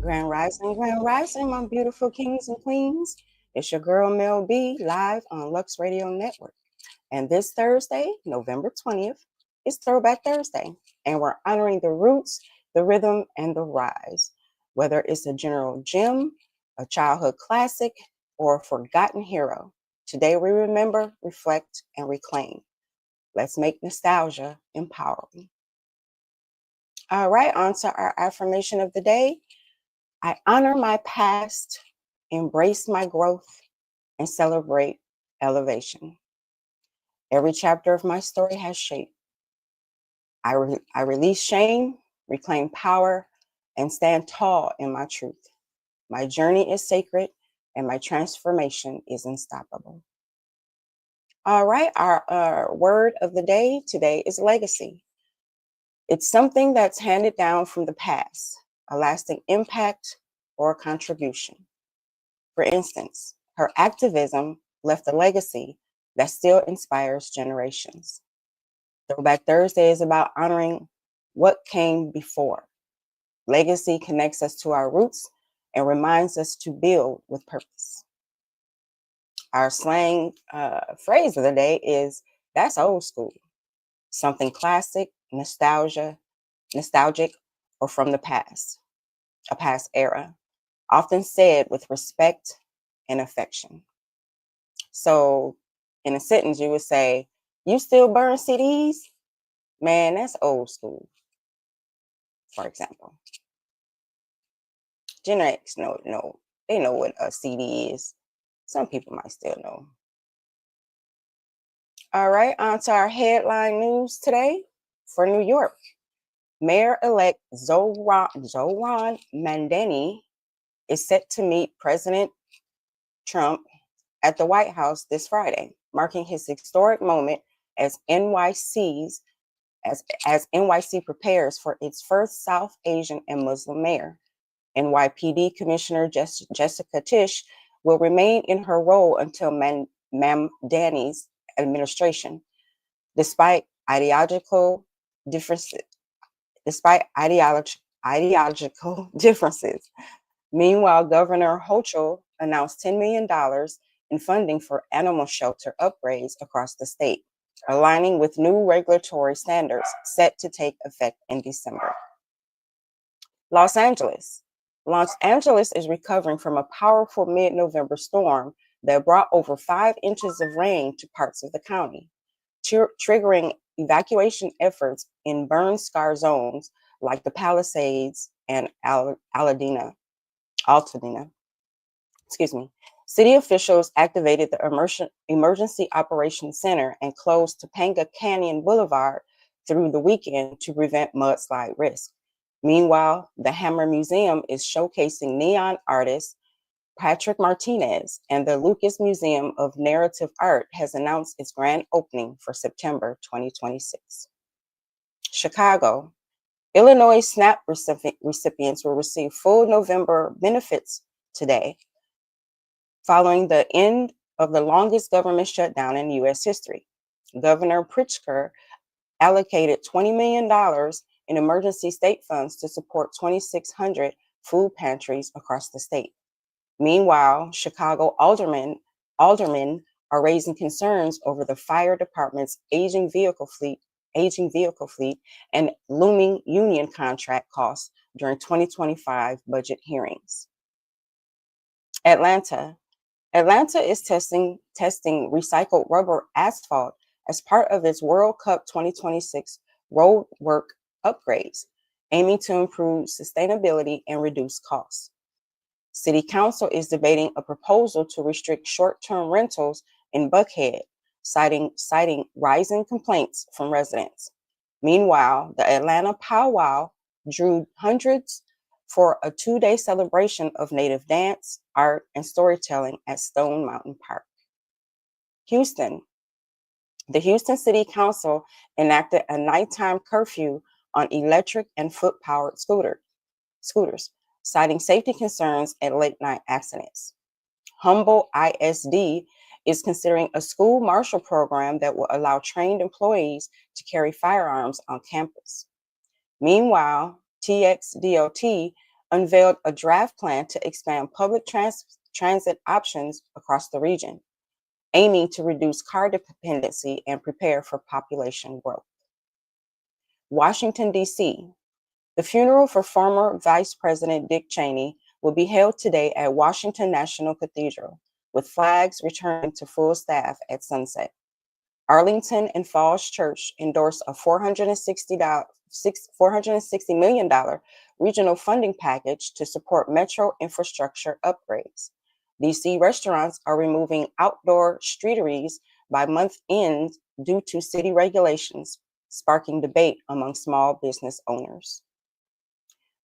Grand Rising, my beautiful kings and queens. It's your girl Mel B live on Lux Radio Network. And this Thursday, November 20th, is Throwback Thursday. And we're honoring the roots, the rhythm, and the rise. Whether it's a general gem, a childhood classic, or a forgotten hero, today we remember, reflect, and reclaim. Let's make nostalgia empowering. All right, on to our affirmation of the day. I honor my past, embrace my growth, and celebrate elevation. Every chapter of my story has shape. I release shame, reclaim power, and stand tall in my truth. My journey is sacred, and my transformation is unstoppable. All right, our word of the day today is legacy. It's something that's handed down from the past, a lasting impact or a contribution. For instance, her activism left a legacy that still inspires generations. Throwback Thursday is about honoring what came before. Legacy connects us to our roots and reminds us to build with purpose. Our slang phrase of the day is, that's old school. Something classic, nostalgic, or from the past, a past era, often said with respect and affection. So in a sentence, you would say, you still burn CDs? Man, that's old school, for example. Gen X, no, they know what a CD is. Some people might still know. All right, on to our headline news today for New York. Mayor-elect Zohran Mamdani is set to meet President Trump at the White House this Friday, marking his historic moment as NYC prepares for its first South Asian and Muslim mayor. NYPD Commissioner Jessica Tisch will remain in her role until Mamdani's administration, despite ideological differences. Meanwhile, Governor Hochul announced $10 million in funding for animal shelter upgrades across the state, aligning with new regulatory standards set to take effect in December. Los Angeles is recovering from a powerful mid-November storm that brought over 5 inches of rain to parts of the county, triggering evacuation efforts in burn-scar zones like the Palisades and Altadena. City officials activated the Emergency Operations Center and closed Topanga Canyon Boulevard through the weekend to prevent mudslide risk. Meanwhile, the Hammer Museum is showcasing neon artist Patrick Martinez, and the Lucas Museum of Narrative Art has announced its grand opening for September 2026. Chicago. Illinois SNAP recipients will receive full November benefits today, following the end of the longest government shutdown in U.S. history. Governor Pritzker allocated $20 million in emergency state funds to support 2,600 food pantries across the state. Meanwhile, Chicago aldermen are raising concerns over the fire department's aging vehicle fleet, and looming union contract costs during 2025 budget hearings. Atlanta is testing recycled rubber asphalt as part of its World Cup 2026 roadwork upgrades, aiming to improve sustainability and reduce costs. City Council is debating a proposal to restrict short-term rentals in Buckhead, citing rising complaints from residents. Meanwhile, the Atlanta Powwow drew hundreds for a 2-day celebration of Native dance, art, and storytelling at Stone Mountain Park. Houston. The Houston City Council enacted a nighttime curfew on electric and foot-powered scooters, citing safety concerns and late-night accidents. Humboldt ISD is considering a school marshal program that will allow trained employees to carry firearms on campus. Meanwhile, TXDOT unveiled a draft plan to expand public transit options across the region, aiming to reduce car dependency and prepare for population growth. Washington, D.C. The funeral for former Vice President Dick Cheney will be held today at Washington National Cathedral, with flags returning to full staff at sunset. Arlington and Falls Church endorsed a $460 million regional funding package to support metro infrastructure upgrades. DC restaurants are removing outdoor streeteries by month end due to city regulations, sparking debate among small business owners.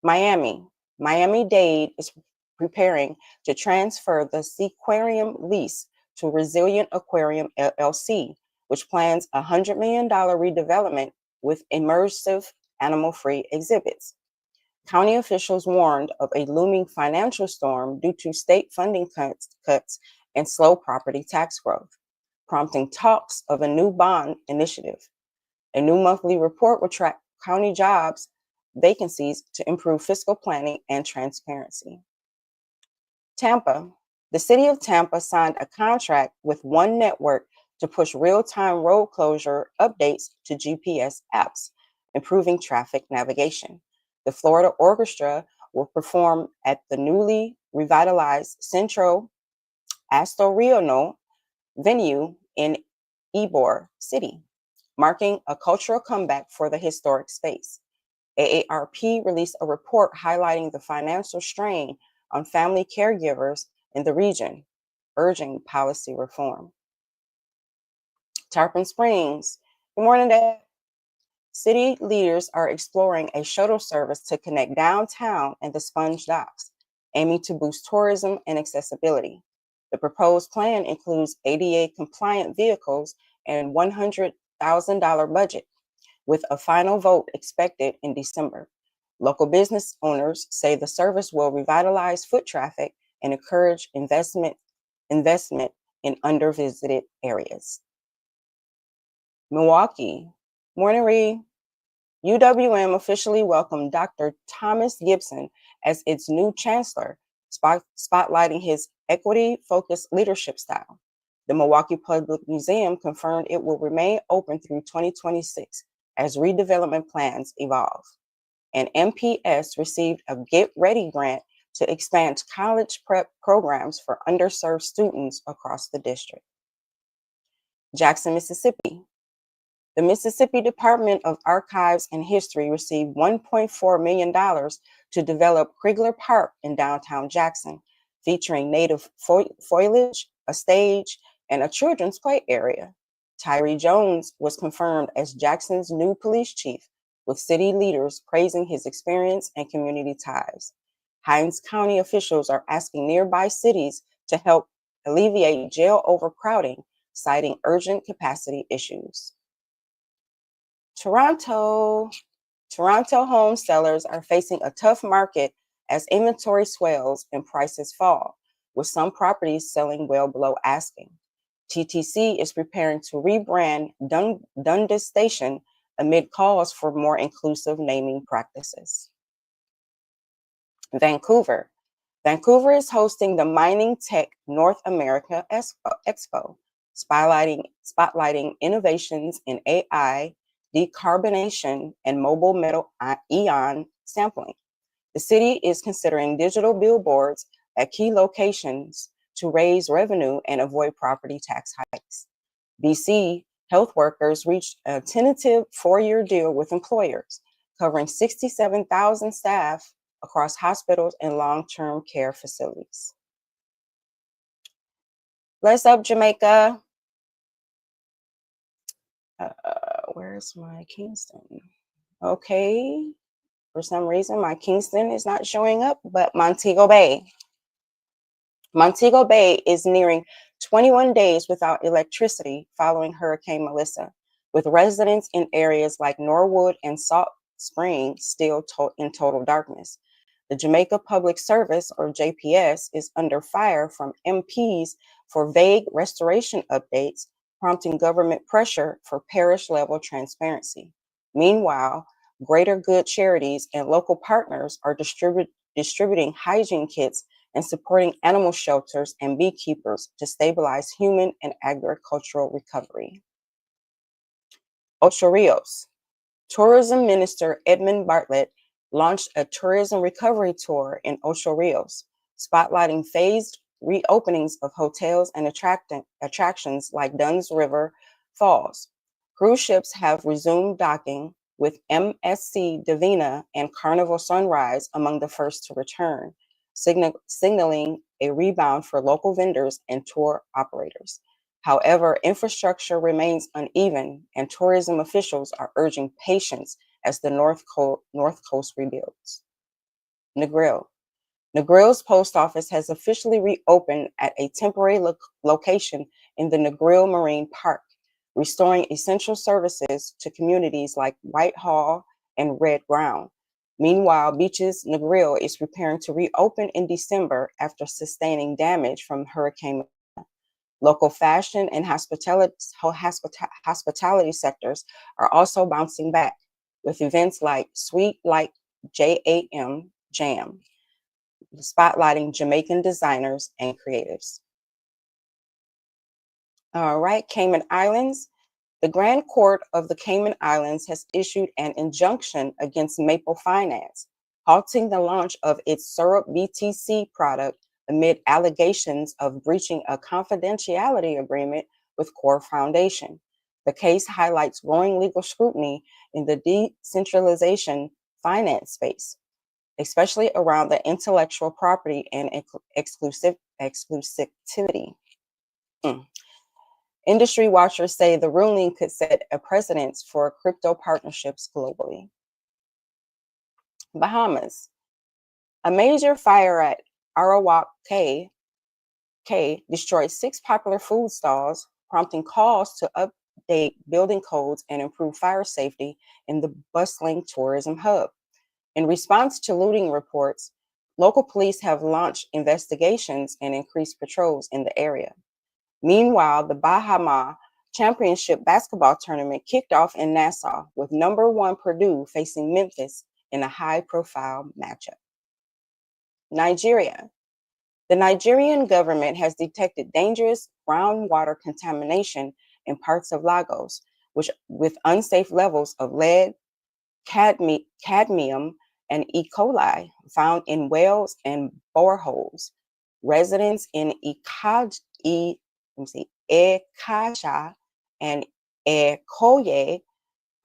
Miami-Dade is preparing to transfer the Seaquarium lease to Resilient Aquarium LLC, which plans a $100 million redevelopment with immersive animal-free exhibits. County officials warned of a looming financial storm due to state funding cuts and slow property tax growth, prompting talks of a new bond initiative. A new monthly report will track county jobs vacancies to improve fiscal planning and transparency. Tampa. The city of Tampa signed a contract with One Network to push real-time road closure updates to GPS apps, improving traffic navigation. The Florida Orchestra will perform at the newly revitalized Centro Astoriano venue in Ybor City, marking a cultural comeback for the historic space. AARP released a report highlighting the financial strain on family caregivers in the region, urging policy reform. Tarpon Springs. Good morning, Dad. City leaders are exploring a shuttle service to connect downtown and the Sponge Docks, aiming to boost tourism and accessibility. The proposed plan includes ADA-compliant vehicles and $100,000 budget, with a final vote expected in December. Local business owners say the service will revitalize foot traffic and encourage investment in undervisited areas. Milwaukee. Morning, Reed. UWM officially welcomed Dr. Thomas Gibson as its new chancellor, spotlighting his equity-focused leadership style. The Milwaukee Public Museum confirmed it will remain open through 2026 as redevelopment plans evolve. And MPS received a Get Ready grant to expand college prep programs for underserved students across the district. Jackson, Mississippi. The Mississippi Department of Archives and History received $1.4 million to develop Krigler Park in downtown Jackson, featuring native foliage, a stage, and a children's play area. Tyree Jones was confirmed as Jackson's new police chief, with city leaders praising his experience and community ties. Hinds County officials are asking nearby cities to help alleviate jail overcrowding, citing urgent capacity issues. Toronto home sellers are facing a tough market as inventory swells and prices fall, with some properties selling well below asking. TTC is preparing to rebrand Dundas Station amid calls for more inclusive naming practices. Vancouver. Vancouver is hosting the Mining Tech North America Expo, spotlighting innovations in AI, decarbonation, and mobile metal ion sampling. The city is considering digital billboards at key locations to raise revenue and avoid property tax hikes. BC health workers reached a tentative 4-year deal with employers, covering 67,000 staff across hospitals and long-term care facilities. Bless up, Jamaica. Where's my Kingston? Okay. For some reason, my Kingston is not showing up, but Montego Bay. Montego Bay is nearing 21 days without electricity following Hurricane Melissa, with residents in areas like Norwood and Salt Spring still in total darkness. The Jamaica Public Service, or JPS, is under fire from MPs for vague restoration updates, prompting government pressure for parish-level transparency. Meanwhile, Greater Good Charities and local partners are distributing hygiene kits, and supporting animal shelters and beekeepers to stabilize human and agricultural recovery. Ocho Rios. Tourism Minister Edmund Bartlett launched a tourism recovery tour in Ocho Rios, spotlighting phased reopenings of hotels and attractions like Dunn's River Falls. Cruise ships have resumed docking, with MSC Divina and Carnival Sunrise among the first to return, signaling a rebound for local vendors and tour operators. However, infrastructure remains uneven, and tourism officials are urging patience as the North Coast rebuilds. Negril. Negril's post office has officially reopened at a temporary location in the Negril Marine Park, restoring essential services to communities like Whitehall and Red Ground. Meanwhile, Beaches Negril is preparing to reopen in December after sustaining damage from Hurricane. Local fashion and hospitality sectors are also bouncing back, with events like Sweet Like J.A.M. Jam, spotlighting Jamaican designers and creatives. All right, Cayman Islands. The Grand Court of the Cayman Islands has issued an injunction against Maple Finance, halting the launch of its Syrup BTC product amid allegations of breaching a confidentiality agreement with Core Foundation. The case highlights growing legal scrutiny in the decentralization finance space, especially around the intellectual property and exclusivity. Industry watchers say the ruling could set a precedent for crypto partnerships globally. Bahamas. A major fire at Arawak Cay destroyed 6 popular food stalls, prompting calls to update building codes and improve fire safety in the bustling tourism hub. In response to looting reports, local police have launched investigations and increased patrols in the area. Meanwhile, the Bahama Championship basketball tournament kicked off in Nassau, with number 1 Purdue facing Memphis in a high-profile matchup. Nigeria. The Nigerian government has detected dangerous groundwater contamination in parts of Lagos, with unsafe levels of lead, cadmium, and E. coli found in wells and boreholes. Residents in Ekasha and Ekoye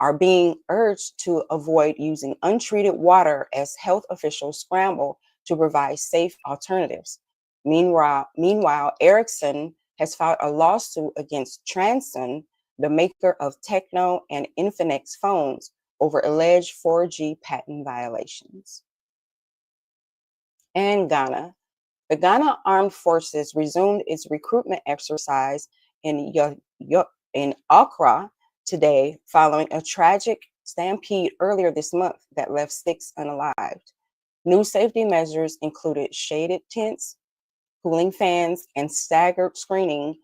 are being urged to avoid using untreated water as health officials scramble to provide safe alternatives. Meanwhile, Ericsson has filed a lawsuit against Transsion, the maker of Tecno and Infinix phones, over alleged 4G patent violations. And Ghana. The Ghana Armed Forces resumed its recruitment exercise in Accra today, following a tragic stampede earlier this month that left 6 unalived. New safety measures included shaded tents, cooling fans, and staggered screening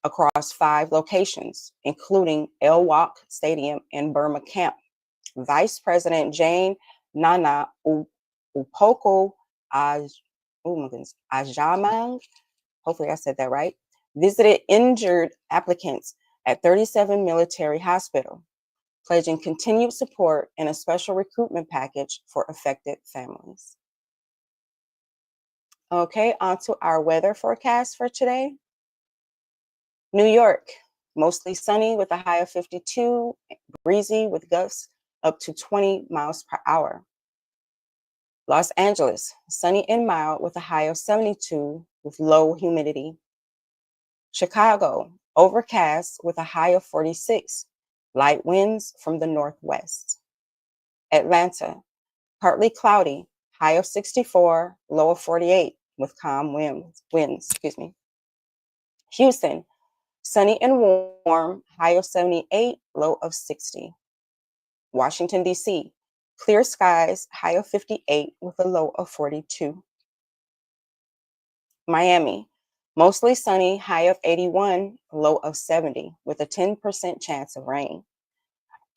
across 5 locations, including El Wak Stadium and Burma Camp. Vice President Jane Nana Upoko Ajamang, hopefully I said that right, visited injured applicants at 37 Military Hospital, pledging continued support and a special recruitment package for affected families. Okay, on to our weather forecast for today. New York, mostly sunny with a high of 52, breezy with gusts up to 20 miles per hour. Los Angeles, sunny and mild with a high of 72 with low humidity. Chicago, overcast with a high of 46, light winds from the northwest. Atlanta, partly cloudy, high of 64, low of 48 with calm winds. Houston, sunny and warm, high of 78, low of 60. Washington, D.C., clear skies, high of 58 with a low of 42. Miami, mostly sunny, high of 81, low of 70 with a 10% chance of rain.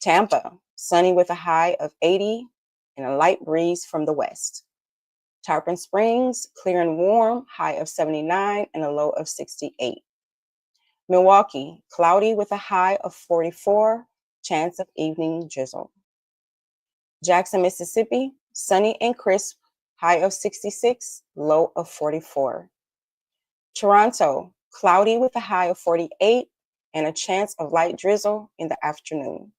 Tampa, sunny with a high of 80 and a light breeze from the west. Tarpon Springs, clear and warm, high of 79 and a low of 68. Milwaukee, cloudy with a high of 44, chance of evening drizzle. Jackson, Mississippi, sunny and crisp, high of 66, low of 44. Toronto, cloudy with a high of 48 and a chance of light drizzle in the afternoon.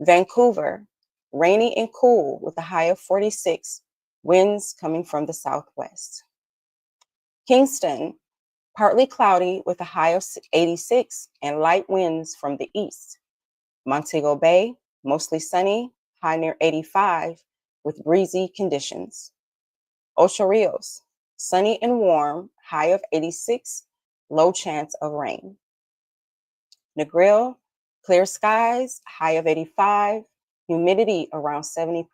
Vancouver, rainy and cool with a high of 46, winds coming from the southwest. Kingston, partly cloudy with a high of 86 and light winds from the east. Montego Bay, mostly sunny, high near 85 with breezy conditions. Ocho Rios, sunny and warm, high of 86, low chance of rain. Negril, clear skies, high of 85, humidity around 70%.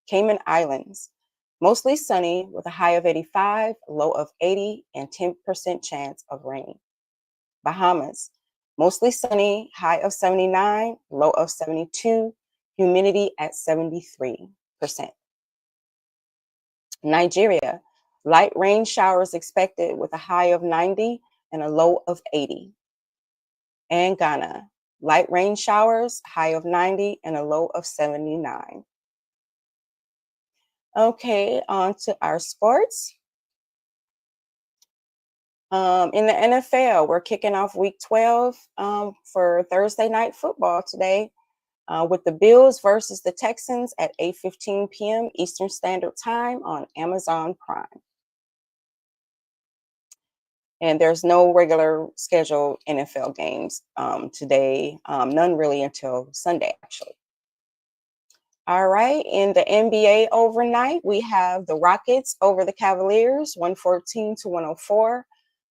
Cayman Islands, mostly sunny with a high of 85, low of 80, and 10% chance of rain. Bahamas, mostly sunny, high of 79, low of 72, humidity at 73%. Nigeria, light rain showers expected with a high of 90 and a low of 80. And Ghana, light rain showers, high of 90 and a low of 79. Okay, on to our sports. In the NFL, we're kicking off week 12 for Thursday night football today with the Bills versus the Texans at 8:15 p.m. Eastern Standard Time on Amazon Prime. And there's no regular scheduled NFL games today, none really until Sunday, actually. All right, in the NBA overnight, we have the Rockets over the Cavaliers, 114 to 104.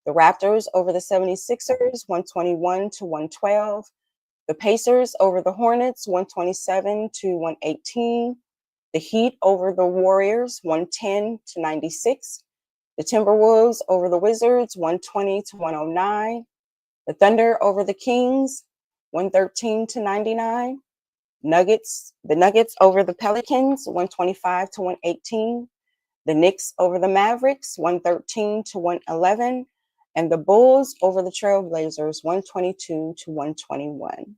The Raptors over the 76ers, 121 to 112. The Pacers over the Hornets, 127 to 118. The Heat over the Warriors, 110 to 96. The Timberwolves over the Wizards, 120 to 109. The Thunder over the Kings, 113 to 99. The Nuggets over the Pelicans, 125 to 118. The Knicks over the Mavericks, 113 to 111. And the Bulls over the Trailblazers, 122 to 121.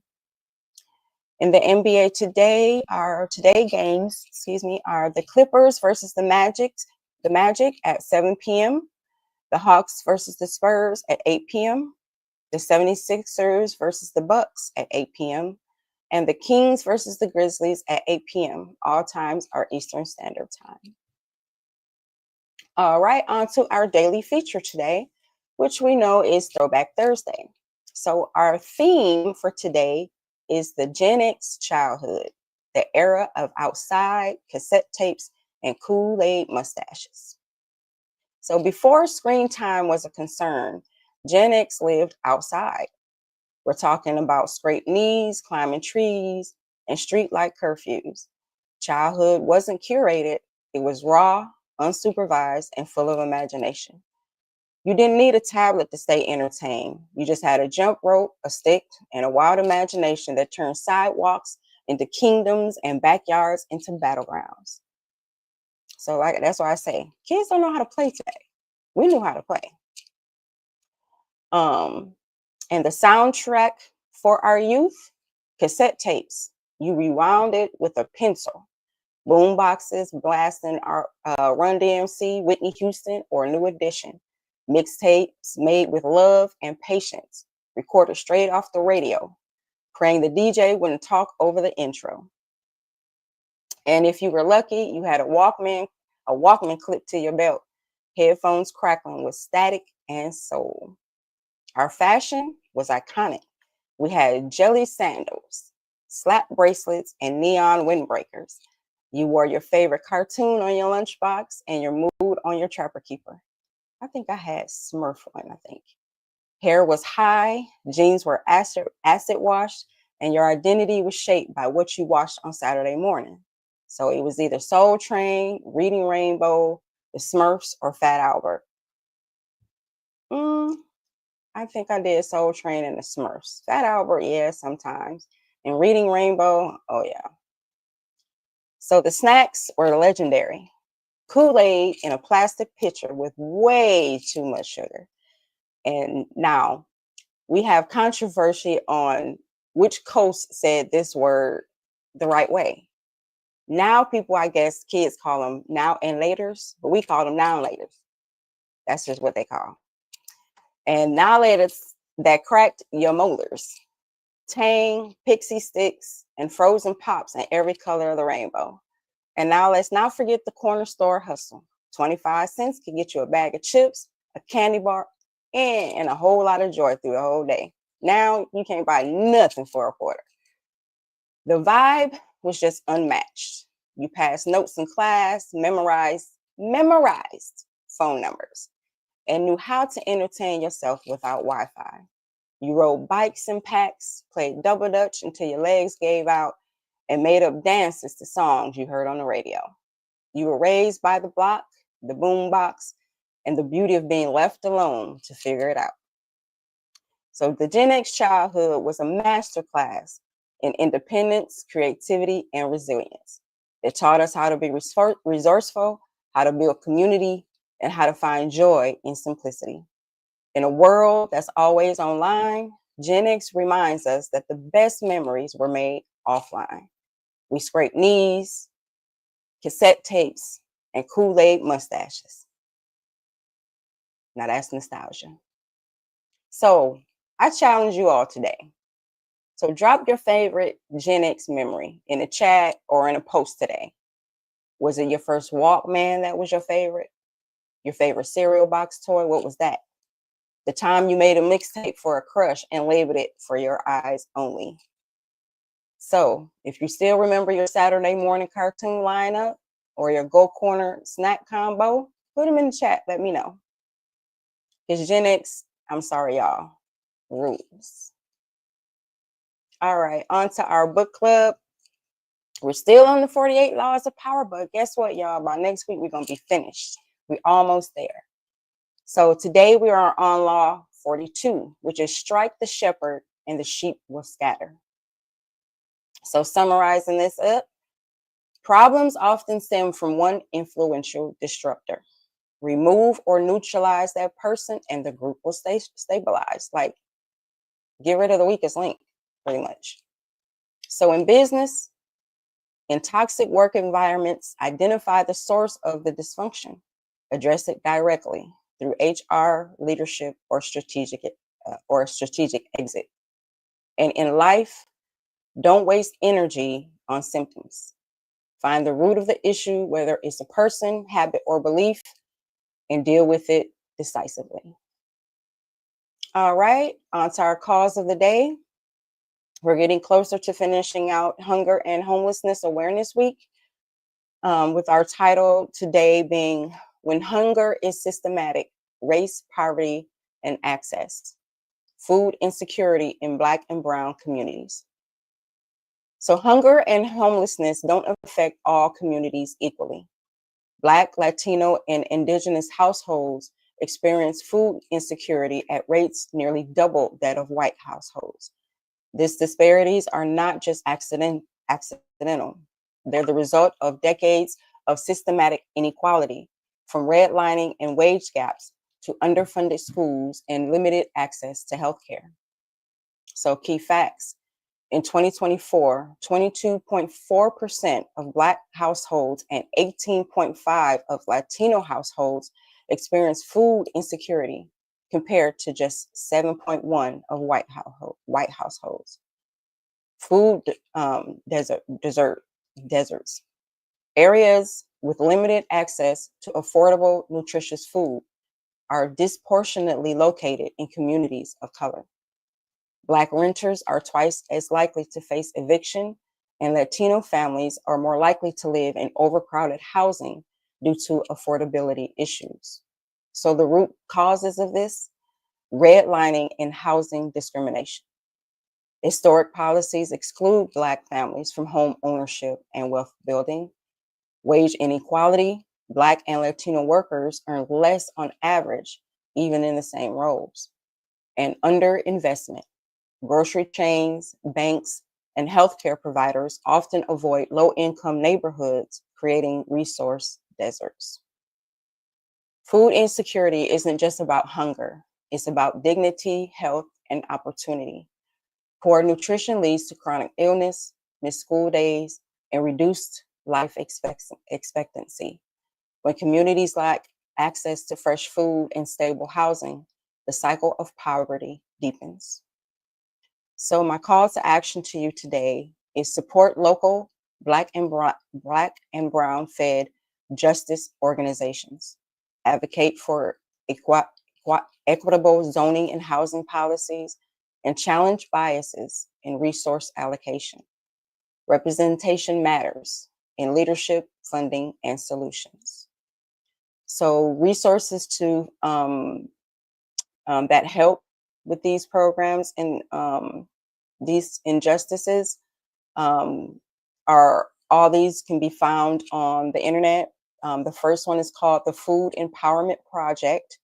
In the NBA today, our today games, are the Clippers versus the Magic at 7 p.m., the Hawks versus the Spurs at 8 p.m., the 76ers versus the Bucks at 8 p.m., and the Kings versus the Grizzlies at 8 p.m. All times are Eastern Standard Time. All right, on to our daily feature today, which we know is Throwback Thursday. So our theme for today is the Gen X childhood, the era of outside, cassette tapes, and Kool-Aid mustaches. So before screen time was a concern, Gen X lived outside. We're talking about scraped knees, climbing trees, and street-like curfews. Childhood wasn't curated. It was raw, unsupervised, and full of imagination. You didn't need a tablet to stay entertained. You just had a jump rope, a stick, and a wild imagination that turned sidewalks into kingdoms and backyards into battlegrounds. So that's why I say kids don't know how to play today. We knew how to play. And the soundtrack for our youth, cassette tapes. You rewound it with a pencil. Boom boxes blasting our Run DMC, Whitney Houston, or New Edition. Mixtapes made with love and patience, recorded straight off the radio, praying the DJ wouldn't talk over the intro. And if you were lucky, you had a Walkman clipped to your belt, headphones crackling with static and soul. Our fashion was iconic. We had jelly sandals, slap bracelets, and neon windbreakers. You wore your favorite cartoon on your lunchbox and your mood on your Trapper Keeper. I think I had Smurf one, I think. Hair was high, jeans were acid washed, and your identity was shaped by what you watched on Saturday morning. So it was either Soul Train, Reading Rainbow, The Smurfs, or Fat Albert. I think I did Soul Train and The Smurfs. Fat Albert, yeah, sometimes. And Reading Rainbow, oh yeah. So the snacks were legendary. Kool-Aid in a plastic pitcher with way too much sugar. And now we have controversy on which coast said this word the right way. Now people, I guess kids call them now and laters, but we call them now and laters. That's just what they call. And now laters that cracked your molars. Tang, pixie sticks, and frozen pops in every color of the rainbow. And now let's not forget the corner store hustle. 25 cents can get you a bag of chips, a candy bar, and a whole lot of joy through the whole day. Now you can't buy nothing for a quarter. The vibe was just unmatched. You passed notes in class, memorized phone numbers, and knew how to entertain yourself without Wi-Fi. You rode bikes in packs, played double dutch until your legs gave out, and made up dances to songs you heard on the radio. You were raised by the block, the boom box, and the beauty of being left alone to figure it out. So the Gen X childhood was a masterclass in independence, creativity, and resilience. It taught us how to be resourceful, how to build community, and how to find joy in simplicity. In a world that's always online, Gen X reminds us that the best memories were made offline. We scraped knees, cassette tapes, and Kool-Aid mustaches. Now that's nostalgia. So I challenge you all today. So drop your favorite Gen X memory in a chat or in a post today. Was it your first Walkman that was your favorite? Your favorite cereal box toy? What was that? The time you made a mixtape for a crush and labeled it for your eyes only. So if you still remember your Saturday morning cartoon lineup or your Go Corner snack combo, put them in the chat. Let me know. Because Gen X, I'm sorry, y'all, rules. All right, on to our book club. We're still on the 48 Laws of Power, but guess what, y'all? By next week, we're going to be finished. We're almost there. So today we are on Law 42, which is strike the shepherd and the sheep will scatter. So summarizing this up, problems often stem from one influential disruptor. Remove or neutralize that person and the group will stay stabilized. Like, get rid of the weakest link, pretty much. So in business, in toxic work environments, identify the source of the dysfunction. Address it directly through HR, leadership, or strategic exit. And in life, don't waste energy on symptoms. Find the root of the issue, whether it's a person, habit, or belief, and deal with it decisively. All right, on to our cause of the day. We're getting closer to finishing out Hunger and Homelessness Awareness Week, with our title today being When Hunger is Systematic, Race, Poverty, and Access, Food Insecurity in Black and Brown Communities. So hunger and homelessness don't affect all communities equally. Black, Latino, and Indigenous households experience food insecurity at rates nearly double that of white households. These disparities are not just accidental. They're the result of decades of systematic inequality, from redlining and wage gaps to underfunded schools and limited access to healthcare. So key facts. In 2024, 22.4% of Black households and 18.5% of Latino households experienced food insecurity, compared to just 7.1% of white households. Food deserts. Areas with limited access to affordable, nutritious food are disproportionately located in communities of color. Black renters are twice as likely to face eviction, and Latino families are more likely to live in overcrowded housing due to affordability issues. So the root causes of this: redlining and housing discrimination. Historic policies exclude Black families from home ownership and wealth building. Wage inequality. Black and Latino workers earn less on average, even in the same roles. And underinvestment. Grocery chains, banks, and healthcare providers often avoid low-income neighborhoods, creating resource deserts. Food insecurity isn't just about hunger, it's about dignity, health, and opportunity. Poor nutrition leads to chronic illness, missed school days, and reduced life expectancy. When communities lack access to fresh food and stable housing, the cycle of poverty deepens. So my call to action to you today is support local Black and brown fed justice organizations. Advocate for equitable zoning and housing policies, and challenge biases in resource allocation. Representation matters in leadership, funding, and solutions. So resources to that help with these programs and these injustices um, are all these can be found on the internet. The first one is called the Food Empowerment Project.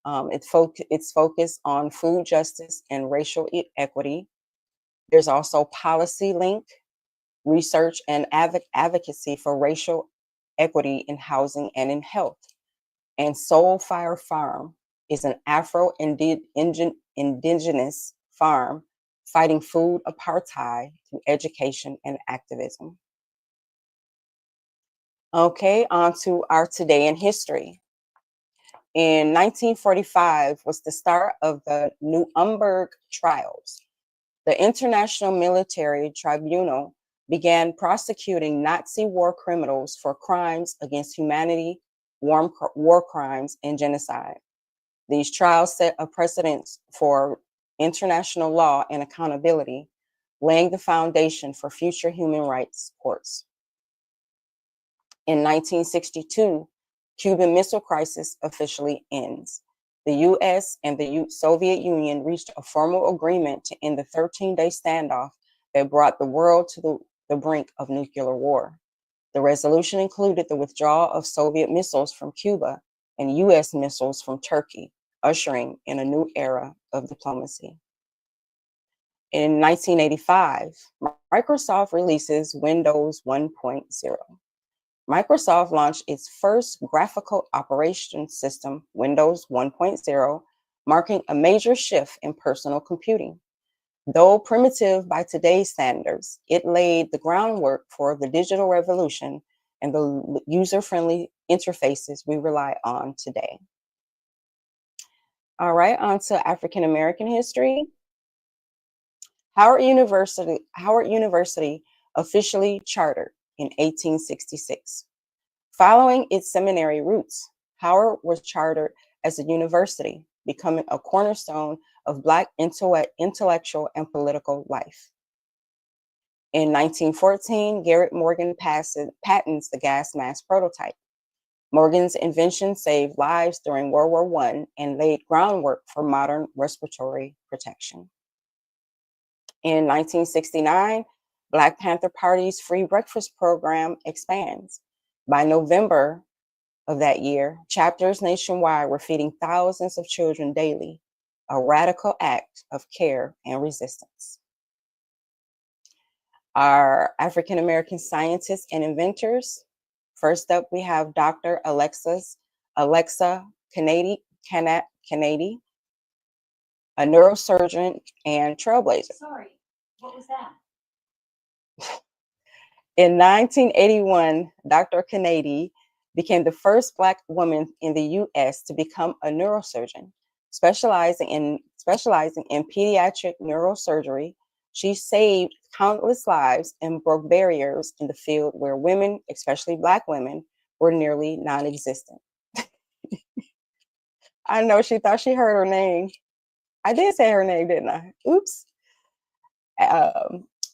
It's focused on food justice and racial equity. There's also Policy Link, research and advocacy for racial equity in housing and in health. And Soul Fire Farm is an Indigenous farm fighting food apartheid through education and activism. Okay, on to our today in history. In 1945 was the start of the Nuremberg trials. The International Military Tribunal began prosecuting Nazi war criminals for crimes against humanity, war crimes, and genocide. These trials set a precedent for international law and accountability, laying the foundation for future human rights courts. In 1962, Cuban Missile Crisis officially ends. The US and the Soviet Union reached a formal agreement to end the 13-day standoff that brought the world to the brink of nuclear war. The resolution included the withdrawal of Soviet missiles from Cuba and US missiles from Turkey, ushering in a new era of diplomacy. In 1985, Microsoft releases Windows 1.0. Microsoft launched its first graphical operation system, Windows 1.0, marking a major shift in personal computing. Though primitive by today's standards, it laid the groundwork for the digital revolution and the user-friendly interfaces we rely on today. All right, on to African American history. Howard University officially chartered in 1866. Following its seminary roots, Howard was chartered as a university, becoming a cornerstone of Black intellectual and political life. In 1914, Garrett Morgan patents the gas mask prototype. Morgan's invention saved lives during World War I and laid groundwork for modern respiratory protection. In 1969, Black Panther Party's free breakfast program expands. By November of that year, chapters nationwide were feeding thousands of children daily, a radical act of care and resistance. Our African American scientists and inventors. First up, we have Dr. Alexa Kennedy, a neurosurgeon and trailblazer. Sorry, what was that? In 1981, Dr. Kennedy became the first Black woman in the US to become a neurosurgeon, specializing in pediatric neurosurgery. She saved countless lives and broke barriers in the field where women, especially Black women, were nearly non-existent. I know she thought she heard her name. I did say her name, didn't I? Oops.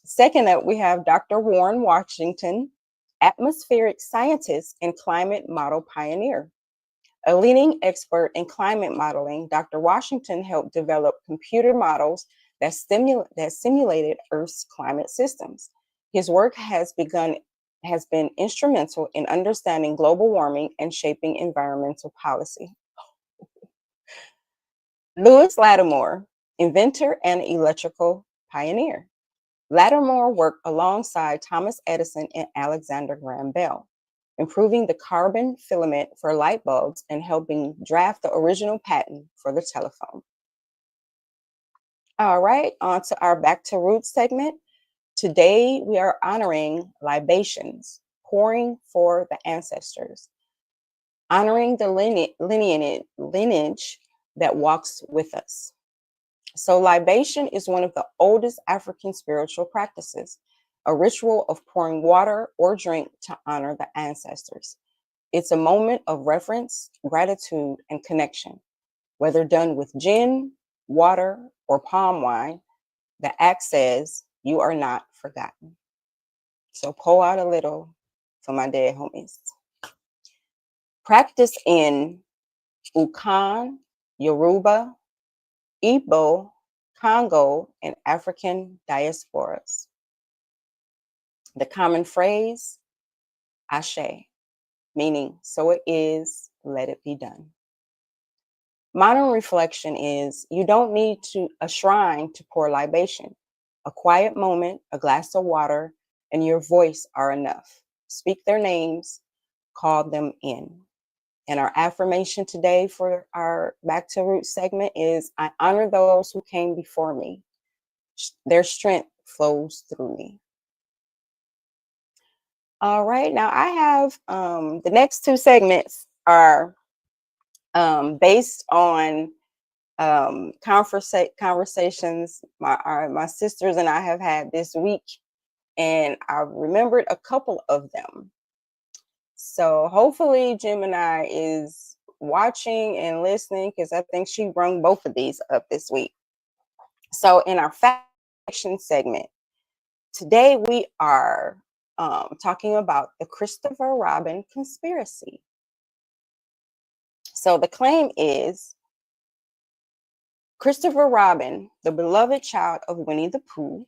Second up, we have Dr. Warren Washington, atmospheric scientist and climate model pioneer. A leading expert in climate modeling, Dr. Washington helped develop computer models that simulated Earth's climate systems. His work has been instrumental in understanding global warming and shaping environmental policy. Lewis Lattimore, inventor and electrical pioneer. Lattimore worked alongside Thomas Edison and Alexander Graham Bell. improving the carbon filament for light bulbs and helping draft the original patent for the telephone. All right, on to our Back to Roots segment. Today, we are honoring libations, pouring for the ancestors, honoring the lineage that walks with us. So, libation is one of the oldest African spiritual practices, a ritual of pouring water or drink to honor the ancestors. It's a moment of reverence, gratitude, and connection. Whether done with gin, water, or palm wine, the act says, "You are not forgotten." So pour out a little for my dead homies. Practice in Ukan, Yoruba, Igbo, Congo, and African diasporas. The common phrase, Ashe, meaning so it is, let it be done. Modern reflection is you don't need a shrine to pour libation. A quiet moment, a glass of water, and your voice are enough. Speak their names, call them in. And our affirmation today for our Back to Roots segment is I honor those who came before me. Their strength flows through me. All right, now I have the next two segments are based on conversations my sisters and I have had this week, and I remembered a couple of them. So hopefully Gemini is watching and listening because I think she brung both of these up this week. So in our faction segment, today we are talking about the Christopher Robin conspiracy. So the claim is Christopher Robin, the beloved child of Winnie the Pooh,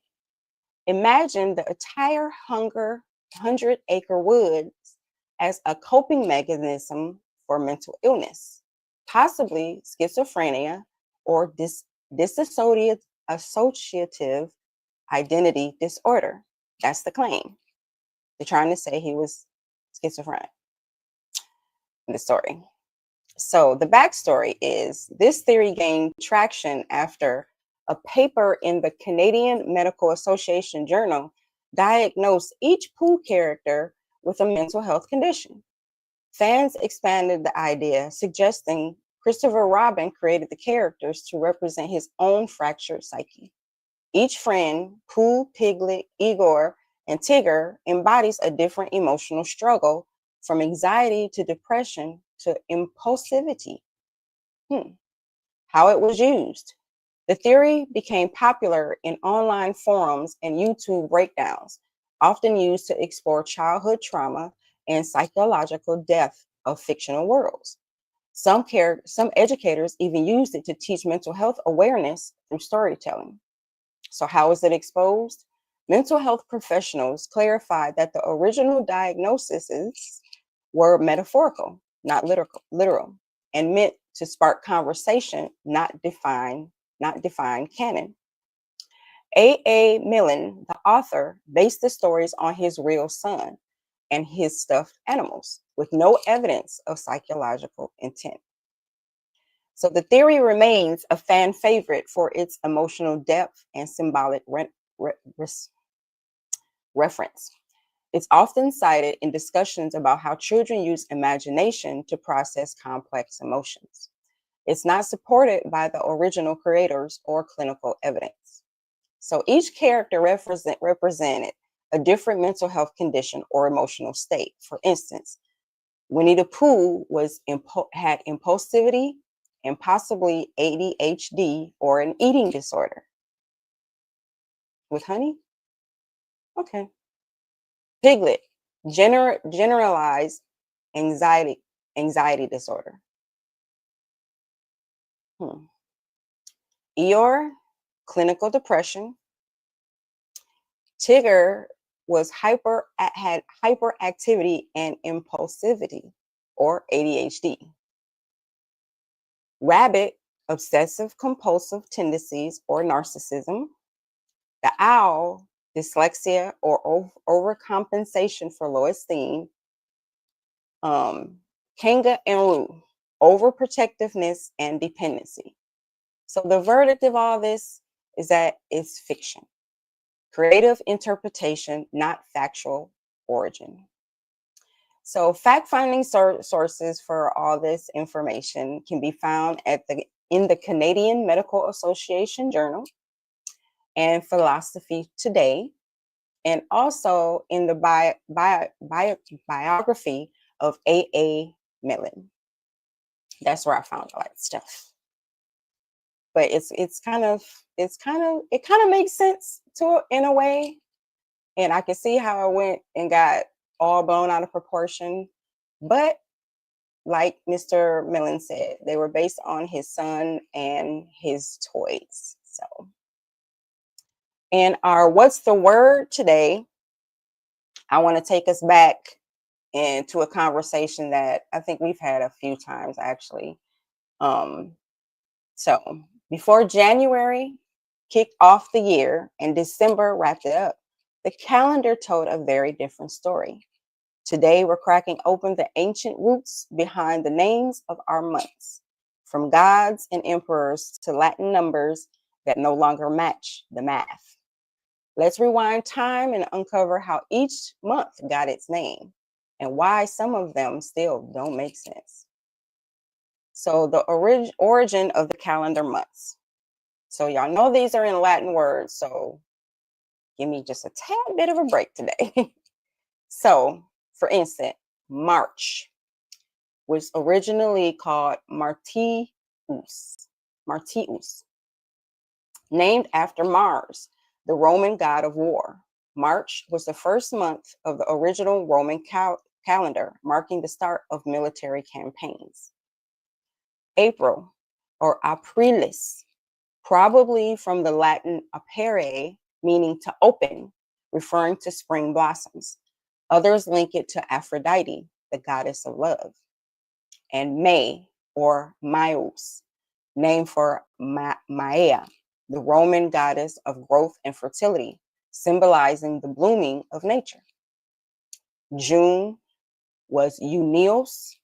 imagined the entire 100-acre woods as a coping mechanism for mental illness, possibly schizophrenia or dissociative identity disorder. That's the claim. They're trying to say he was schizophrenic in the story. So the backstory is this theory gained traction after a paper in the Canadian Medical Association Journal diagnosed each Pooh character with a mental health condition. Fans expanded the idea, suggesting Christopher Robin created the characters to represent his own fractured psyche. Each friend, Pooh, Piglet, Igor, and Tigger, embodies a different emotional struggle, from anxiety to depression to impulsivity. How it was used. The theory became popular in online forums and YouTube breakdowns, often used to explore childhood trauma and psychological depth of fictional worlds. Some educators even used it to teach mental health awareness through storytelling. So how is it exposed? Mental health professionals clarified that the original diagnoses were metaphorical, not literal, and meant to spark conversation, not define canon. A. Millen, the author, based the stories on his real son and his stuffed animals, with no evidence of psychological intent. So the theory remains a fan favorite for its emotional depth and symbolic reference. It's often cited in discussions about how children use imagination to process complex emotions. It's not supported by the original creators or clinical evidence. So each character represented a different mental health condition or emotional state. For instance, Winnie the Pooh had impulsivity and possibly ADHD or an eating disorder. With honey? Okay. Piglet, generalized anxiety disorder. Eeyore, clinical depression. Tigger had hyperactivity and impulsivity or ADHD. Rabbit, obsessive compulsive tendencies or narcissism. The owl, dyslexia or overcompensation for low esteem. Kanga and Ru, overprotectiveness and dependency. So the verdict of all this is that it's fiction, creative interpretation, not factual origin. So fact-finding sources for all this information can be found in the Canadian Medical Association Journal and Philosophy Today, and also in the biography of A.A. Millen. That's where I found all that stuff. But it kind of makes sense to in a way, and I can see how it went and got all blown out of proportion. But like Mr. Millen said, they were based on his son and his toys. So, and our what's the word today, I want to take us back into a conversation that I think we've had a few times actually. So before January kicked off the year and December wrapped it up, the calendar told a very different story. Today, we're cracking open the ancient roots behind the names of our months, from gods and emperors to Latin numbers that no longer match the math. Let's rewind time and uncover how each month got its name and why some of them still don't make sense. So the origin of the calendar months. So y'all know these are in Latin words, so give me just a tad bit of a break today. So, for instance, March was originally called Martius, named after Mars, the Roman god of war. March was the first month of the original Roman calendar, marking the start of military campaigns. April, or Aprilis, probably from the Latin apere, meaning to open, referring to spring blossoms. Others link it to Aphrodite, the goddess of love. And May, or Maius, named for Maia, the Roman goddess of growth and fertility, symbolizing the blooming of nature. June was Junius,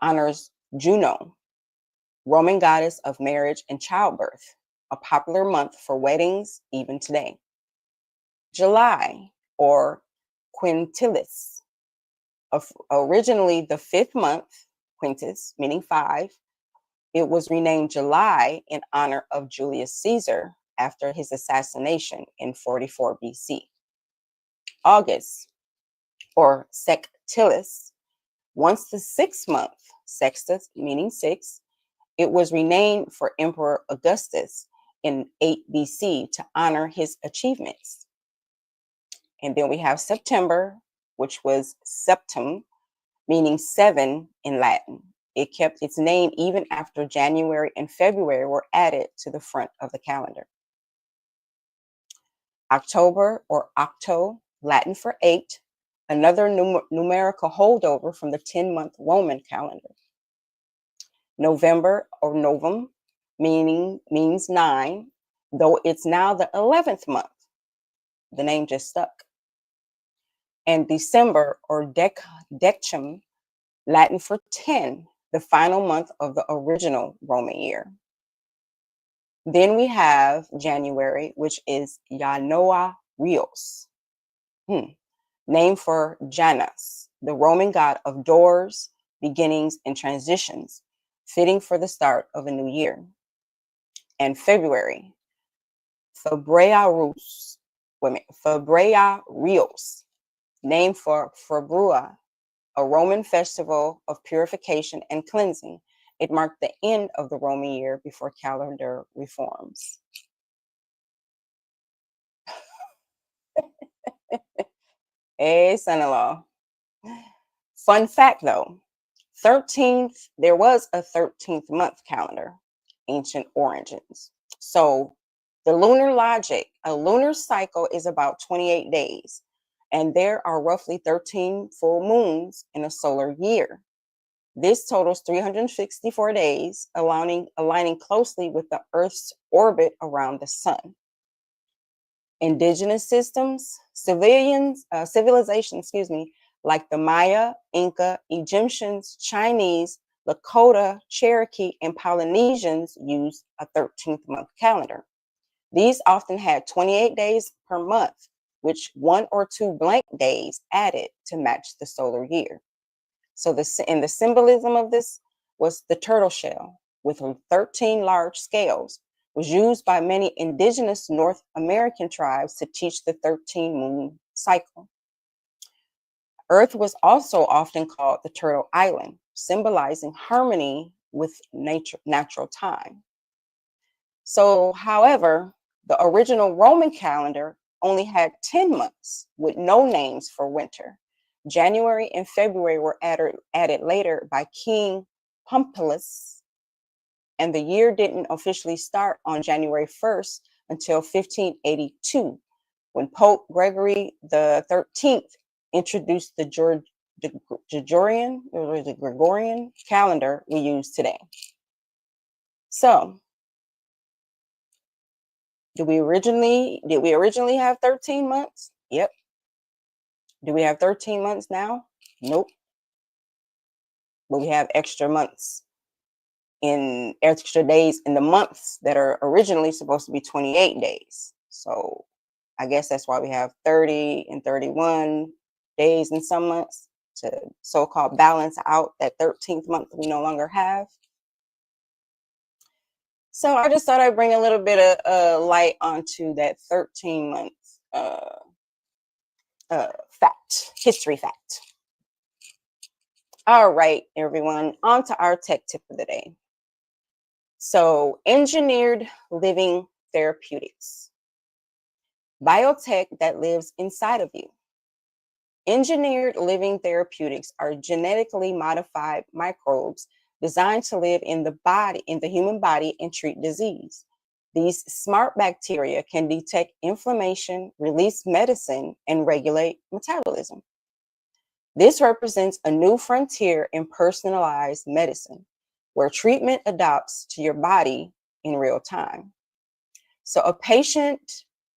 honors Juno, Roman goddess of marriage and childbirth, a popular month for weddings even today. July, or Quintilis, originally the fifth month, quintus, meaning five. It was renamed July in honor of Julius Caesar after his assassination in 44 BC. August, or Sextilis, once the sixth month, sextus meaning six, it was renamed for Emperor Augustus in 8 BC to honor his achievements. And then we have September, which was septem, meaning seven in Latin. It kept its name even after January and February were added to the front of the calendar. October, or octo, Latin for eight, another numerical holdover from the 10-month Roman calendar. November, or novum, means nine, though it's now the 11th month. The name just stuck. And December, or decem, Latin for 10, the final month of the original Roman year. Then we have January, which is Januarius, named for Janus, the Roman god of doors, beginnings, and transitions, fitting for the start of a new year. And February, Febraius, named for Februa, a Roman festival of purification and cleansing. It marked the end of the Roman year before calendar reforms. Hey, son-in-law. Fun fact though, there was a 13th month calendar, ancient origins. So the lunar logic, a lunar cycle is about 28 days, and there are roughly 13 full moons in a solar year. This totals 364 days, aligning closely with the Earth's orbit around the sun. Indigenous systems, civilization, like the Maya, Inca, Egyptians, Chinese, Lakota, Cherokee, and Polynesians used a 13th month calendar. These often had 28 days per month, which 1 or 2 blank days added to match the solar year. So the symbolism of this was the turtle shell with 13 large scales was used by many indigenous North American tribes to teach the 13 moon cycle. Earth was also often called the Turtle Island, symbolizing harmony with natural time. So, however, the original Roman calendar only had 10 months with no names for winter. January and February were added later by King Pompilius, and the year didn't officially start on January 1st until 1582, when Pope Gregory the 13th introduced the Gregorian calendar we use today. So, did we originally have 13 months? Yep. Do we have 13 months now? Nope. But we have extra days in the months that are originally supposed to be 28 days. So I guess that's why we have 30 and 31 days in some months to so-called balance out that 13th month we no longer have. So I just thought I'd bring a little bit of light onto that 13 months history fact. All right, everyone, on to our tech tip of the day. So, engineered living therapeutics, biotech that lives inside of you. Engineered living therapeutics are genetically modified microbes designed to live in the human body and treat disease. These smart bacteria can detect inflammation, release medicine, and regulate metabolism. This represents a new frontier in personalized medicine, where treatment adapts to your body in real time. So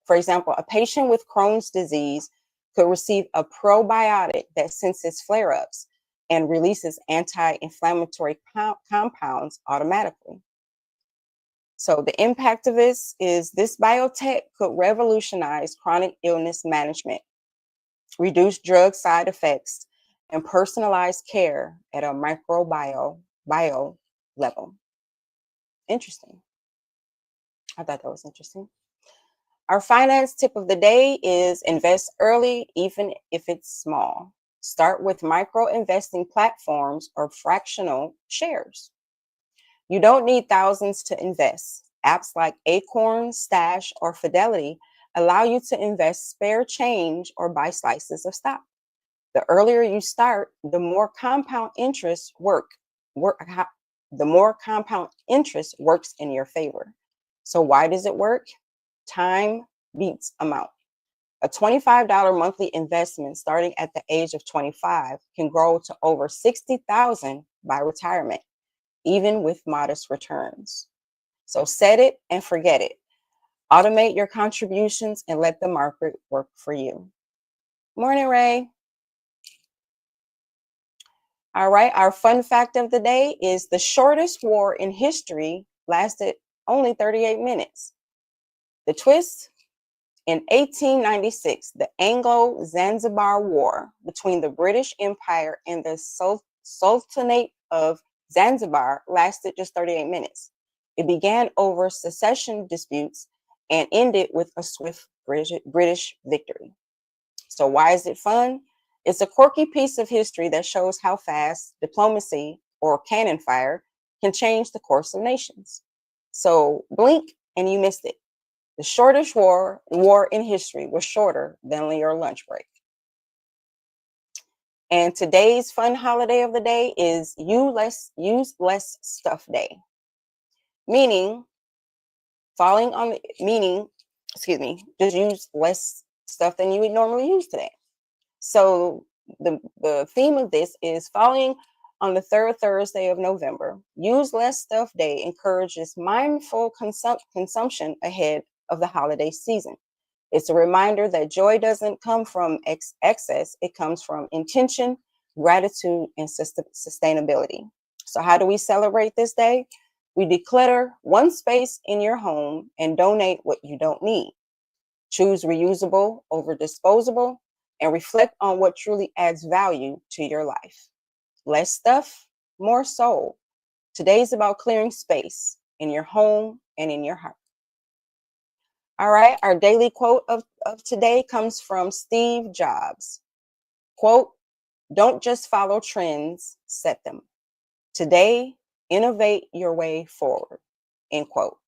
for example, a patient with Crohn's disease could receive a probiotic that senses flare-ups and releases anti-inflammatory compounds automatically. So the impact of this is this biotech could revolutionize chronic illness management, reduce drug side effects, and personalized care at a bio level. Interesting. I thought that was interesting. Our finance tip of the day is invest early, even if it's small. Start with micro investing platforms or fractional shares. You don't need thousands to invest. Apps like Acorn, Stash, or Fidelity allow you to invest spare change or buy slices of stock. The earlier you start, the more compound interest works in your favor. So why does it work? Time beats amount. A $25 monthly investment starting at the age of 25 can grow to over $60,000 by retirement, even with modest returns. So set it and forget it. Automate your contributions and let the market work for you. Morning, Ray. All right, our fun fact of the day is the shortest war in history lasted only 38 minutes. The twist? In 1896, the Anglo-Zanzibar War between the British Empire and the Sultanate of Zanzibar lasted just 38 minutes. It began over secession disputes and ended with a swift British victory. So why is it fun? It's a quirky piece of history that shows how fast diplomacy or cannon fire can change the course of nations. So blink and you missed it. The shortest war in history was shorter than your lunch break. And today's fun holiday of the day is use less stuff day. Meaning, just use less stuff than you would normally use today. So the theme of this is following on the third Thursday of November. Use Less Stuff Day encourages mindful consumption ahead of the holiday season. It's a reminder that joy doesn't come from excess, it comes from intention, gratitude, and sustainability. So, how do we celebrate this day? We declutter one space in your home and donate what you don't need. Choose reusable over disposable and reflect on what truly adds value to your life. Less stuff, more soul. Today's about clearing space in your home and in your heart. All right, our daily quote of today comes from Steve Jobs. Quote, don't just follow trends, set them. Today, innovate your way forward. End quote.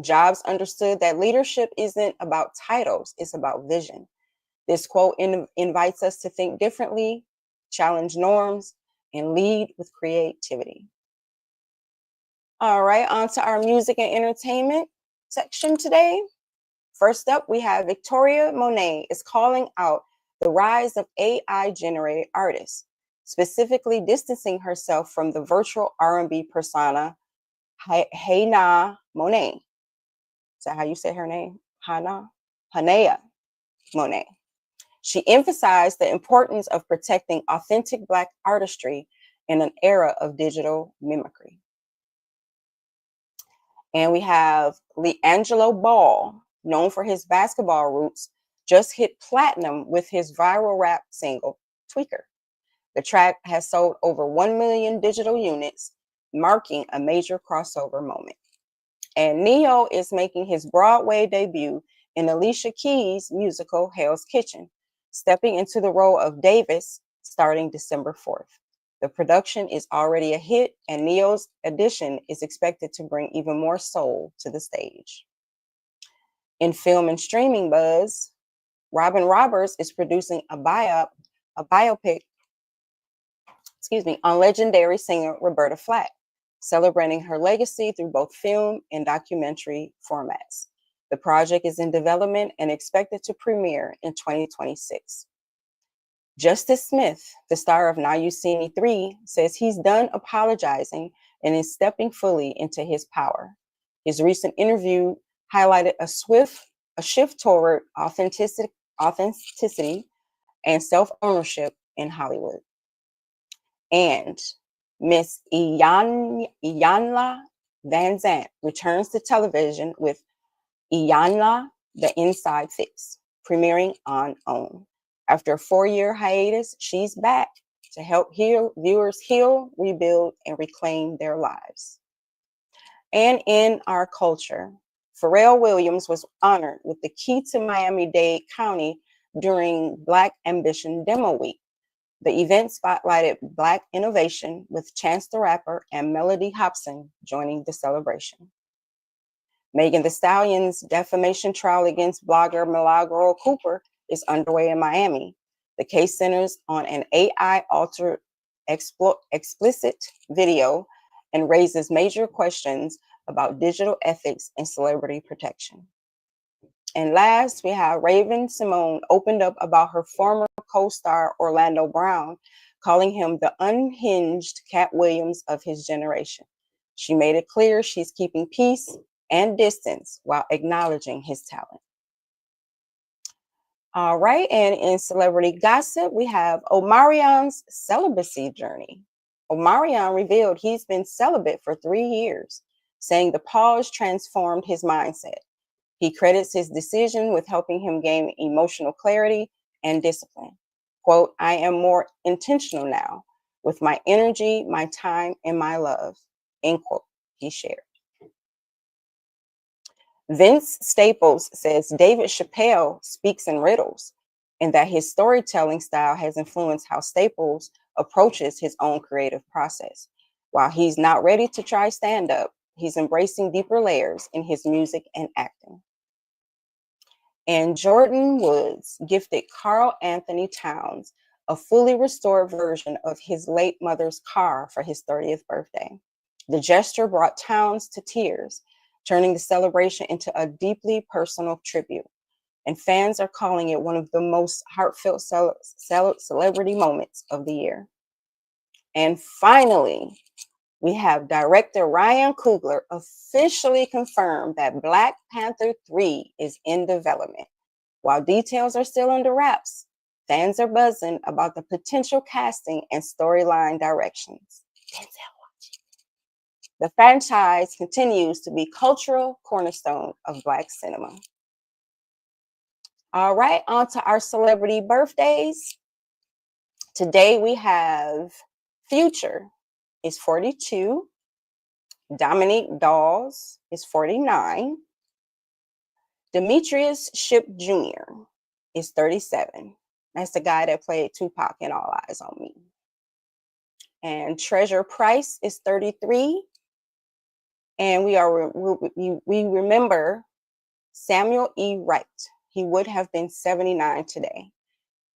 Jobs understood that leadership isn't about titles, it's about vision. This quote invites us to think differently, challenge norms, and lead with creativity. All right, on to our music and entertainment section today. First up, we have Victoria Monet is calling out the rise of AI generated artists, specifically distancing herself from the virtual R&B persona Hannah Monet. Is that how you say her name? Hanea Monet. She emphasized the importance of protecting authentic Black artistry in an era of digital mimicry. And we have Leangelo Ball, known for his basketball roots, just hit platinum with his viral rap single, Tweaker. The track has sold over 1 million digital units, marking a major crossover moment. And Neo is making his Broadway debut in Alicia Keys' musical Hell's Kitchen, stepping into the role of Davis starting December 4th. The production is already a hit, and Neo's addition is expected to bring even more soul to the stage. In film and streaming buzz, Robin Roberts is producing a biopic, on legendary singer Roberta Flack, celebrating her legacy through both film and documentary formats. The project is in development and expected to premiere in 2026. Justice Smith, the star of Now You See Me 3, says he's done apologizing and is stepping fully into his power. His recent interview highlighted a shift toward authenticity and self-ownership in Hollywood. And Miss Iyanla Van Zant returns to television with Iyanla, The Inside Fix, premiering on OWN. After a 4-year hiatus, she's back to help viewers heal, rebuild, and reclaim their lives. And in our culture, Pharrell Williams was honored with the Key to Miami-Dade County during Black Ambition Demo Week. The event spotlighted Black innovation with Chance the Rapper and Melody Hobson joining the celebration. Megan Thee Stallion's defamation trial against blogger Milagro Cooper is underway in Miami. The case centers on an AI-altered explicit video and raises major questions about digital ethics and celebrity protection. And last, we have Raven-Symoné opened up about her former co-star Orlando Brown, calling him the unhinged Cat Williams of his generation. She made it clear she's keeping peace and distance while acknowledging his talent. All right, and in celebrity gossip, we have Omarion's celibacy journey. Omarion revealed he's been celibate for 3 years, saying the pause transformed his mindset. He credits his decision with helping him gain emotional clarity and discipline. Quote, I am more intentional now with my energy, my time, and my love, end quote, he shared. Vince Staples says David Chappelle speaks in riddles and that his storytelling style has influenced how Staples approaches his own creative process. While he's not ready to try stand-up, he's embracing deeper layers in his music and acting. And Jordan Woods gifted Carl Anthony Towns a fully restored version of his late mother's car for his 30th birthday. The gesture brought Towns to tears, turning the celebration into a deeply personal tribute. And fans are calling it one of the most heartfelt celebrity moments of the year. And finally, we have director Ryan Coogler officially confirmed that Black Panther 3 is in development. While details are still under wraps, fans are buzzing about the potential casting and storyline directions. The franchise continues to be cultural cornerstone of Black cinema. All right, on to our celebrity birthdays. Today we have Future is 42. Dominique Dawes is 49. Demetrius Shipp Jr. is 37. That's the guy that played Tupac in All Eyes on Me. And Treasure Price is 33. And we remember Samuel E. Wright. He would have been 79 today.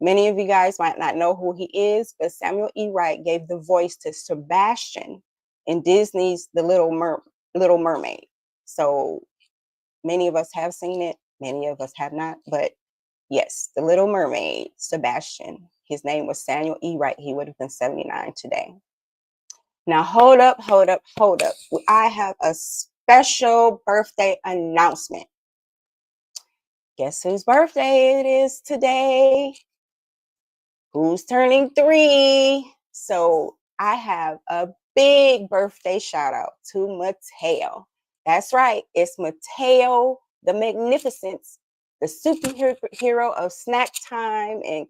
Many of you guys might not know who he is, but Samuel E. Wright gave the voice to Sebastian in Disney's The Little Mermaid. So many of us have seen it, many of us have not, but yes, The Little Mermaid, Sebastian. His name was Samuel E. Wright. He would have been 79 today. Now, hold up. I have a special birthday announcement. Guess whose birthday it is today? Who's turning 3? So I have a big birthday shout out to Mateo. That's right. It's Mateo the Magnificence, the superhero of snack time and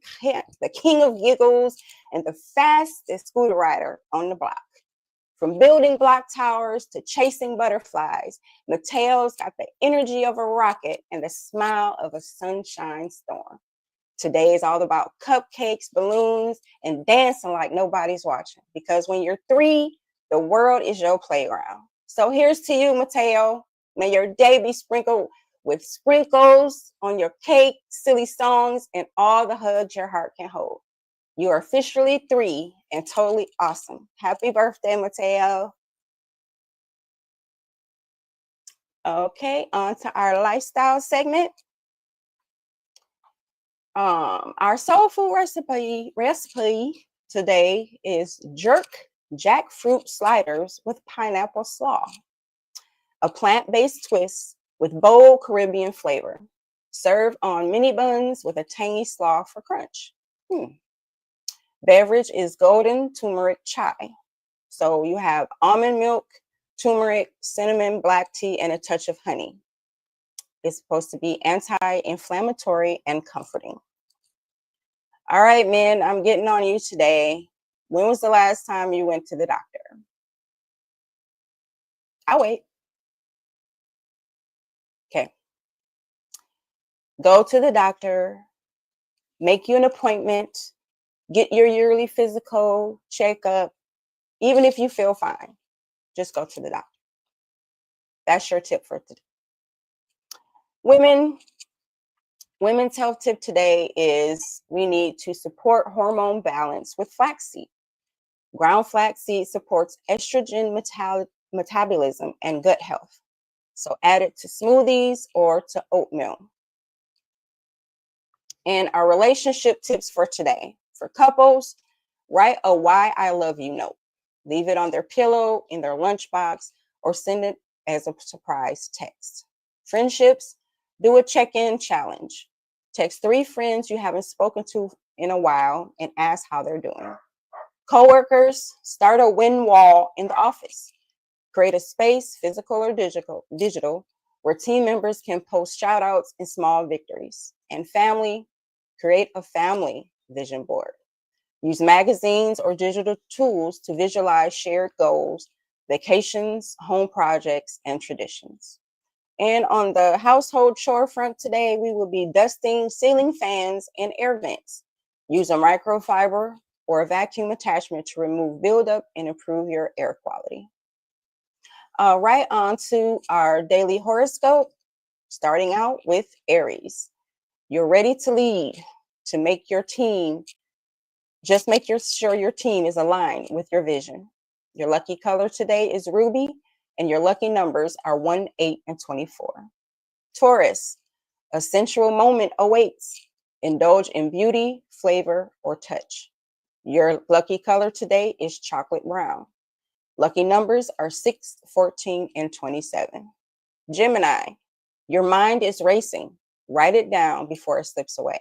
the king of giggles and the fastest scooter rider on the block. From building block towers to chasing butterflies, Mateo's got the energy of a rocket and the smile of a sunshine storm. Today is all about cupcakes, balloons, and dancing like nobody's watching. Because when you're 3, the world is your playground. So here's to you, Mateo. May your day be sprinkled with sprinkles on your cake, silly songs, and all the hugs your heart can hold. You are officially 3 and totally awesome. Happy birthday, Mateo. Okay, on to our lifestyle segment. Our soul food recipe today is jerk jackfruit sliders with pineapple slaw, a plant-based twist with bold Caribbean flavor. Served on mini buns with a tangy slaw for crunch. Beverage is golden turmeric chai. So you have almond milk, turmeric, cinnamon, black tea, and a touch of honey. It's supposed to be anti-inflammatory and comforting. All right, men, I'm getting on you today. When was the last time you went to the doctor? I'll wait. Okay. Go to the doctor, make you an appointment, get your yearly physical checkup. Even if you feel fine, just go to the doctor. That's your tip for today. Women's health tip today is we need to support hormone balance with flaxseed. Ground flaxseed supports estrogen metabolism and gut health. So add it to smoothies or to oatmeal. And our relationship tips for today. For couples, write a why I love you note. Leave it on their pillow, in their lunchbox, or send it as a surprise text. Friendships, do a check-in challenge. Text 3 friends you haven't spoken to in a while and ask how they're doing. Coworkers, start a win wall in the office. Create a space, physical or digital, where team members can post shout outs and small victories. And family, create a family vision board. Use magazines or digital tools to visualize shared goals, vacations, home projects, and traditions. And on the household chore front today, we will be dusting ceiling fans and air vents. Use a microfiber or a vacuum attachment to remove buildup and improve your air quality. All right, on to our daily horoscope, starting out with Aries. You're ready to lead, to make your team, just make sure your team is aligned with your vision. Your lucky color today is ruby, and your lucky numbers are 1, 8, and 24. Taurus, a sensual moment awaits. Indulge in beauty, flavor, or touch. Your lucky color today is chocolate brown. Lucky numbers are 6, 14, and 27. Gemini, your mind is racing. Write it down before it slips away.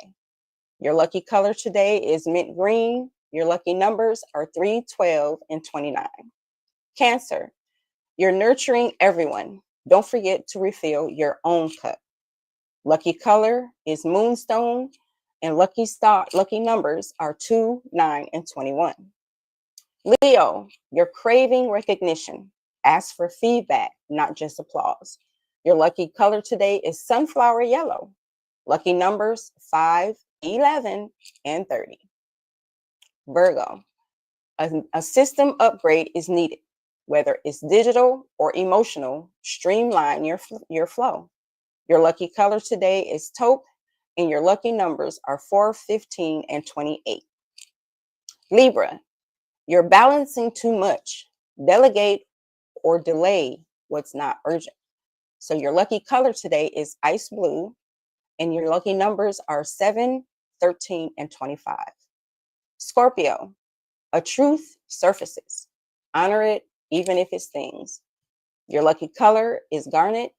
Your lucky color today is mint green. Your lucky numbers are 3, 12, and 29. Cancer, you're nurturing everyone. Don't forget to refill your own cup. Lucky color is moonstone, and lucky numbers are 2, 9, and 21. Leo, you're craving recognition. Ask for feedback, not just applause. Your lucky color today is sunflower yellow. Lucky numbers 5, 11, and 30. Virgo, a system upgrade is needed. Whether it's digital or emotional, streamline your flow. Your lucky color today is taupe, and your lucky numbers are 4, 15, and 28. Libra, you're balancing too much. Delegate or delay what's not urgent. So your lucky color today is ice blue, and your lucky numbers are 7, 13, and 25. Scorpio, a truth surfaces. Honor it, even if it stings. Your lucky color is garnet,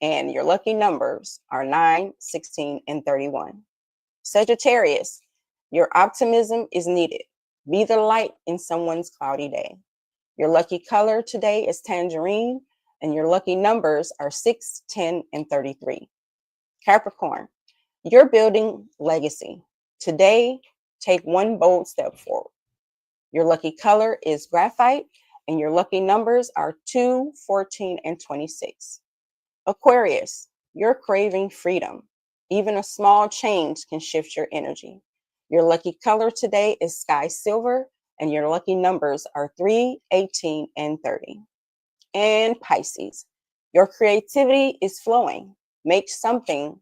and your lucky numbers are 9, 16, and 31. Sagittarius, your optimism is needed. Be the light in someone's cloudy day. Your lucky color today is tangerine, and your lucky numbers are 6, 10, and 33. Capricorn, you're building legacy. Today, take one bold step forward. Your lucky color is graphite, and your lucky numbers are 2, 14, and 26. Aquarius, you're craving freedom. Even a small change can shift your energy. Your lucky color today is sky silver, and your lucky numbers are 3, 18, and 30. And Pisces, your creativity is flowing. Make something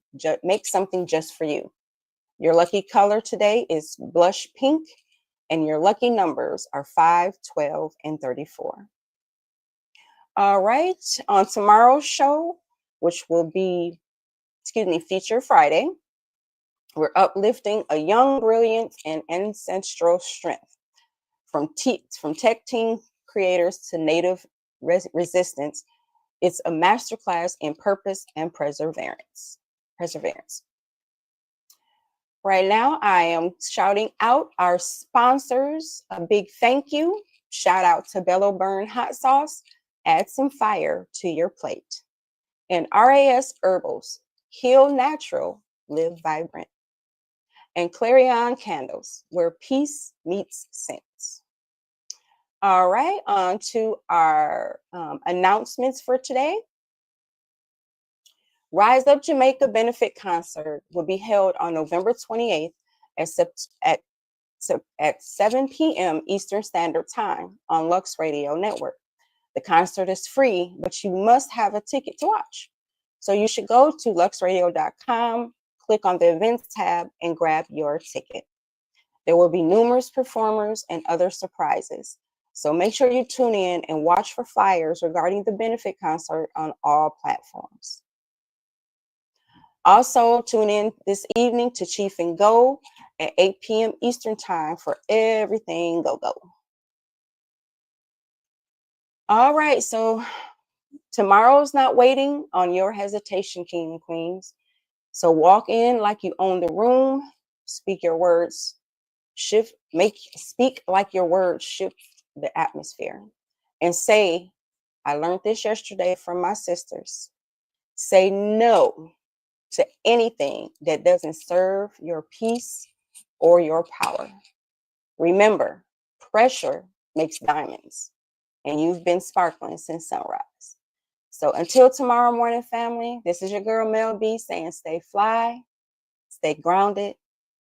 just for you. Your lucky color today is blush pink, and your lucky numbers are 5, 12, and 34. All right, on tomorrow's show, which will be, Feature Friday, we're uplifting a young brilliance and ancestral strength from tech team creators to native resistance. It's a masterclass in purpose and perseverance. Right now, I am shouting out our sponsors. A big thank you. Shout out to Bello Burn Hot Sauce. Add some fire to your plate. And RAS Herbals. Heal natural, live vibrant. And Clarion Candles, where peace meets sense. All right, on to our announcements for today. Rise Up Jamaica Benefit Concert will be held on November 28th at 7 p.m. Eastern Standard Time on Lux Radio Network. The concert is free, but you must have a ticket to watch. So you should go to luxradio.com, click on the events tab, and grab your ticket. There will be numerous performers and other surprises. So make sure you tune in and watch for flyers regarding the benefit concert on all platforms. Also, tune in this evening to Chief and Go at 8 p.m. Eastern Time for everything go-go. All right, so tomorrow's not waiting on your hesitation, King and Queens. So walk in like you own the room, speak your words, speak like your words shift the atmosphere. And say, I learned this yesterday from my sisters. Say no to anything that doesn't serve your peace or your power. Remember, pressure makes diamonds, and you've been sparkling since sunrise. So until tomorrow morning, family, this is your girl Mel B saying stay fly, stay grounded,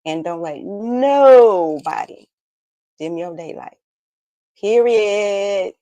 and don't let nobody dim your daylight. Period.